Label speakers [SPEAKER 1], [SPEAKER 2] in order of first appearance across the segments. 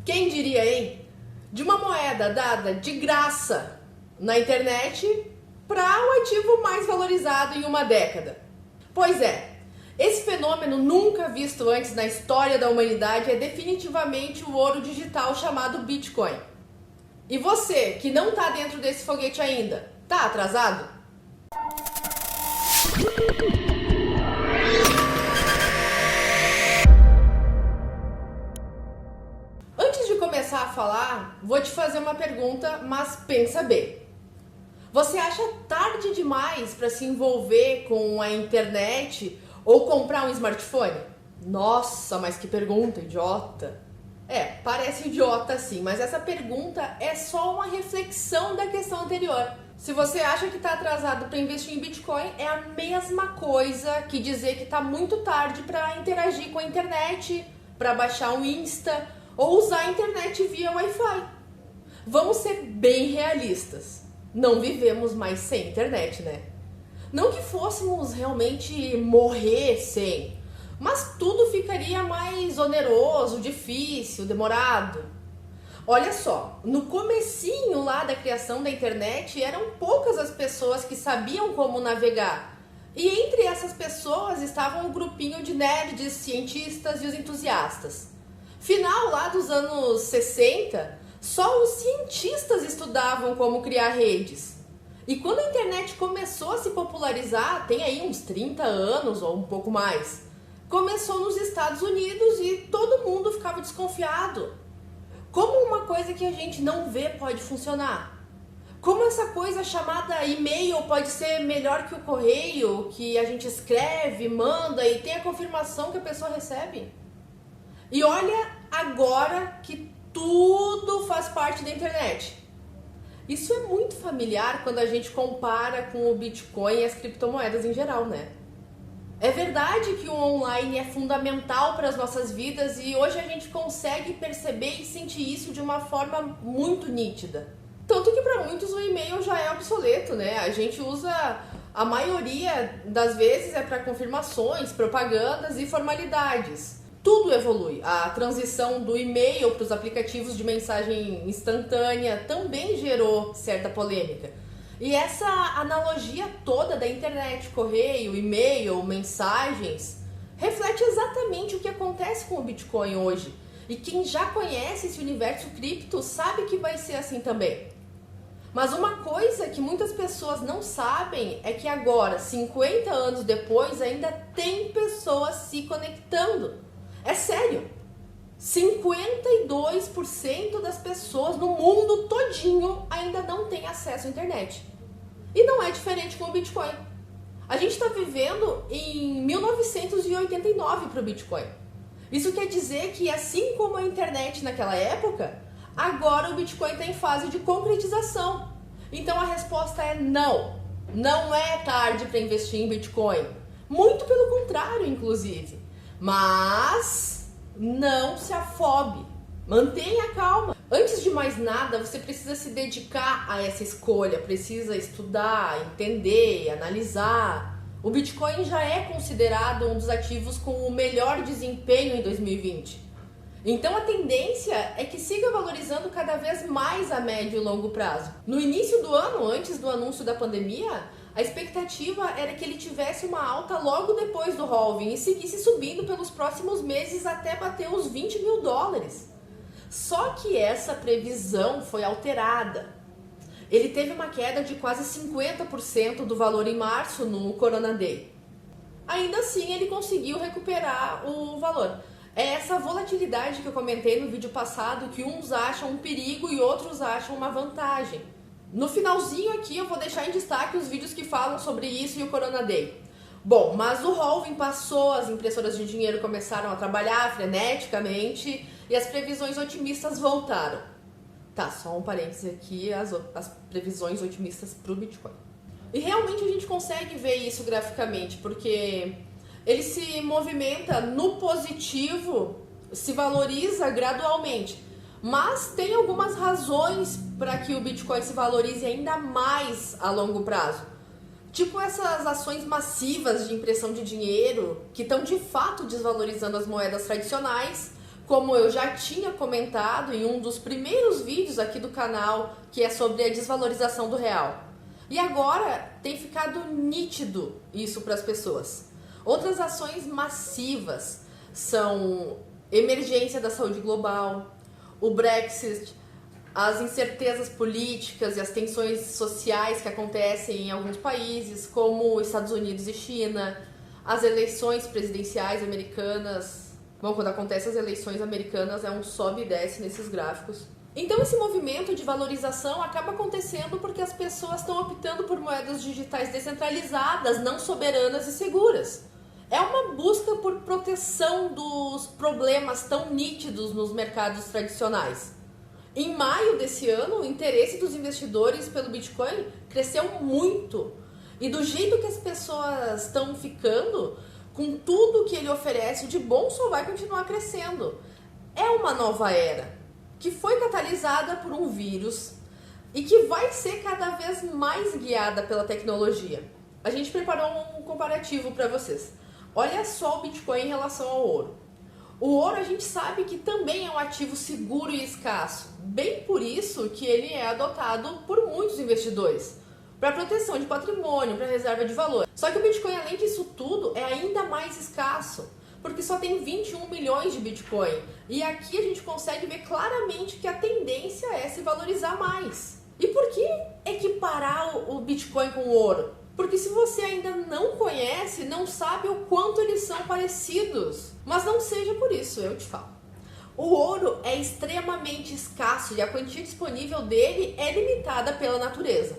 [SPEAKER 1] Quem diria, hein? De uma moeda dada de graça na internet para o ativo mais valorizado em uma década. Pois é, esse fenômeno nunca visto antes na história da humanidade é definitivamente o ouro digital chamado Bitcoin. E você, que não está dentro desse foguete ainda, tá atrasado? Antes de começar a falar, vou te fazer uma pergunta, mas pensa bem. Você acha tarde demais para se envolver com a internet ou comprar um smartphone? Nossa, mas que pergunta idiota! Parece idiota sim, mas essa pergunta é só uma reflexão da questão anterior. Se você acha que está atrasado para investir em Bitcoin, é a mesma coisa que dizer que está muito tarde para interagir com a internet, para baixar um Insta ou usar a internet via Wi-Fi. Vamos ser bem realistas. Não vivemos mais sem internet, né? Não que fôssemos realmente morrer sem, mas tudo ficaria mais oneroso, difícil, demorado. Olha só, no comecinho lá da criação da internet, eram poucas as pessoas que sabiam como navegar. E entre essas pessoas estavam um grupinho de nerds, cientistas e os entusiastas. Final lá dos anos 60, só os cientistas estudavam como criar redes. E quando a internet começou a se popularizar, tem aí uns 30 anos ou um pouco mais, começou nos Estados Unidos e todo mundo ficava desconfiado. Como uma coisa que a gente não vê pode funcionar? Como essa coisa chamada e-mail pode ser melhor que o correio, que a gente escreve, manda e tem a confirmação que a pessoa recebe? E olha agora que tudo faz parte da internet. Isso é muito familiar quando a gente compara com o Bitcoin e as criptomoedas em geral, né? É verdade que o online é fundamental para as nossas vidas e hoje a gente consegue perceber e sentir isso de uma forma muito nítida. Tanto que para muitos o e-mail já é obsoleto, né? A gente usa, a maioria das vezes é para confirmações, propagandas e formalidades. Tudo evolui. A transição do e-mail para os aplicativos de mensagem instantânea também gerou certa polêmica. E essa analogia toda da internet, correio, e-mail, mensagens, reflete exatamente o que acontece com o Bitcoin hoje. E quem já conhece esse universo cripto sabe que vai ser assim também. Mas uma coisa que muitas pessoas não sabem é que agora, 50 anos depois, ainda tem pessoas se conectando. É sério, 52% das pessoas no mundo todinho ainda não tem acesso à internet. E não é diferente com o Bitcoin. A gente está vivendo em 1989 para o Bitcoin. Isso quer dizer que, assim como a internet naquela época, agora o Bitcoin está em fase de concretização. Então a resposta é não. Não é tarde para investir em Bitcoin. Muito pelo contrário, inclusive. Mas não se afobe, mantenha calma. Antes de mais nada, você precisa se dedicar a essa escolha, precisa estudar, entender, analisar. O Bitcoin já é considerado um dos ativos com o melhor desempenho em 2020. Então a tendência é que siga valorizando cada vez mais a médio e longo prazo. No início do ano, antes do anúncio da pandemia, a expectativa era que ele tivesse uma alta logo depois do halving e seguisse subindo pelos próximos meses até bater os 20 mil dólares. Só que essa previsão foi alterada. Ele teve uma queda de quase 50% do valor em março no Corona Day. Ainda assim, ele conseguiu recuperar o valor. É essa volatilidade que eu comentei no vídeo passado, que uns acham um perigo e outros acham uma vantagem. No finalzinho aqui eu vou deixar em destaque os vídeos que falam sobre isso e o Corona Day. Bom, mas o halving passou, as impressoras de dinheiro começaram a trabalhar freneticamente e as previsões otimistas voltaram. Tá, só um parêntese aqui, as previsões otimistas para o Bitcoin. E realmente a gente consegue ver isso graficamente, porque ele se movimenta no positivo, se valoriza gradualmente. Mas tem algumas razões para que o Bitcoin se valorize ainda mais a longo prazo. Tipo essas ações massivas de impressão de dinheiro que estão de fato desvalorizando as moedas tradicionais, como eu já tinha comentado em um dos primeiros vídeos aqui do canal, que é sobre a desvalorização do real. E agora tem ficado nítido isso para as pessoas. Outras ações massivas são emergência da saúde global, o Brexit, as incertezas políticas e as tensões sociais que acontecem em alguns países, como Estados Unidos e China, as eleições presidenciais americanas. Bom, quando acontecem as eleições americanas é um sobe e desce nesses gráficos. Então esse movimento de valorização acaba acontecendo porque as pessoas estão optando por moedas digitais descentralizadas, não soberanas e seguras. É uma busca por proteção dos problemas tão nítidos nos mercados tradicionais. Em maio desse ano, o interesse dos investidores pelo Bitcoin cresceu muito. E do jeito que as pessoas estão ficando, com tudo que ele oferece de bom, só vai continuar crescendo. É uma nova era que foi catalisada por um vírus e que vai ser cada vez mais guiada pela tecnologia. A gente preparou um comparativo para vocês. Olha só o Bitcoin em relação ao ouro. O ouro a gente sabe que também é um ativo seguro e escasso, bem por isso que ele é adotado por muitos investidores, para proteção de patrimônio, para reserva de valor. Só que o Bitcoin, além disso tudo, é ainda mais escasso, porque só tem 21 milhões de Bitcoin. E aqui a gente consegue ver claramente que a tendência é se valorizar mais. E por que equiparar o Bitcoin com o ouro? Porque se você ainda não conhece, não sabe o quanto eles são parecidos. Mas não seja por isso, eu te falo. O ouro é extremamente escasso e a quantia disponível dele é limitada pela natureza.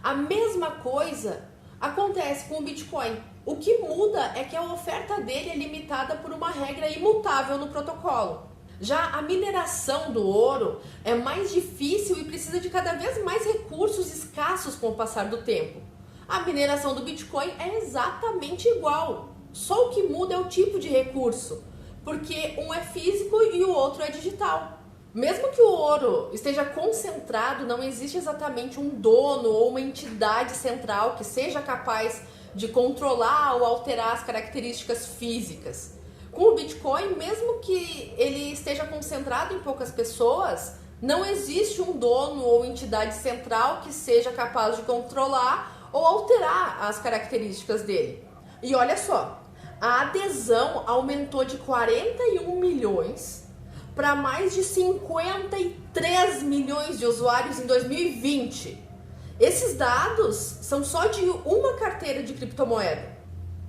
[SPEAKER 1] A mesma coisa acontece com o Bitcoin. O que muda é que a oferta dele é limitada por uma regra imutável no protocolo. Já a mineração do ouro é mais difícil e precisa de cada vez mais recursos escassos com o passar do tempo. A mineração do Bitcoin é exatamente igual, só o que muda é o tipo de recurso, porque um é físico e o outro é digital. Mesmo que o ouro esteja concentrado, não existe exatamente um dono ou uma entidade central que seja capaz de controlar ou alterar as características físicas. Com o Bitcoin, mesmo que ele esteja concentrado em poucas pessoas, não existe um dono ou entidade central que seja capaz de controlar ou alterar as características dele. E olha só, a adesão aumentou de 41 milhões para mais de 53 milhões de usuários em 2020. Esses dados são só de uma carteira de criptomoeda.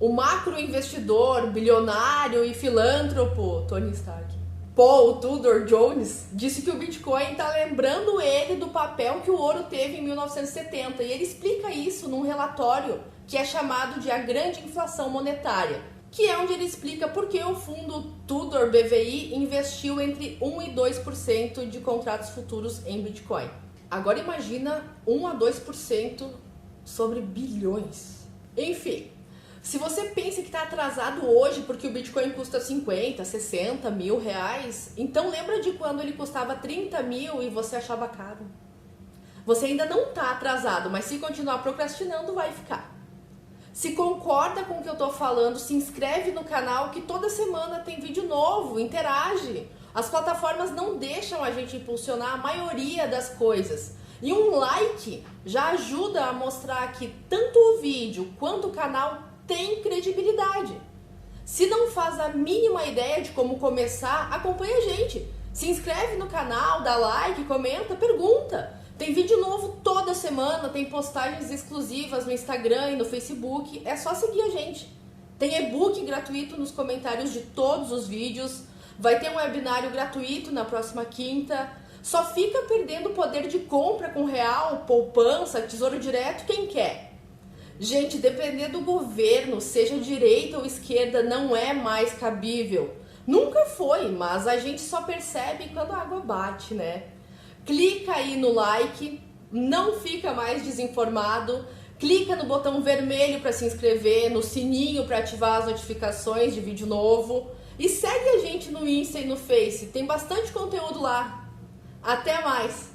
[SPEAKER 1] O macroinvestidor, bilionário e filântropo Tony Stark, Paul Tudor Jones, disse que o Bitcoin está lembrando ele do papel que o ouro teve em 1970 e ele explica isso num relatório que é chamado de A Grande Inflação Monetária, que é onde ele explica por que o fundo Tudor BVI investiu entre 1 e 2% de contratos futuros em Bitcoin. Agora imagina 1 a 2% sobre bilhões. Enfim, se você pensa que está atrasado hoje porque o Bitcoin custa 50, 60 mil reais, então lembra de quando ele custava 30 mil e você achava caro. Você ainda não está atrasado, mas se continuar procrastinando, vai ficar. Se concorda com o que eu estou falando, se inscreve no canal que toda semana tem vídeo novo, interage. As plataformas não deixam a gente impulsionar a maioria das coisas. E um like já ajuda a mostrar que tanto o vídeo quanto o canal tem credibilidade. Se não faz a mínima ideia de como começar, acompanha a gente. Se inscreve no canal, dá like, comenta, pergunta. Tem vídeo novo toda semana, tem postagens exclusivas no Instagram e no Facebook. É só seguir a gente. Tem e-book gratuito nos comentários de todos os vídeos. Vai ter um webinário gratuito na próxima quinta. Só fica perdendo o poder de compra com real, poupança, tesouro direto quem quer. Gente, depender do governo, seja direita ou esquerda, não é mais cabível. Nunca foi, mas a gente só percebe quando a água bate, né? Clica aí no like, não fica mais desinformado. Clica no botão vermelho para se inscrever, no sininho para ativar as notificações de vídeo novo. E segue a gente no Insta e no Face, tem bastante conteúdo lá. Até mais!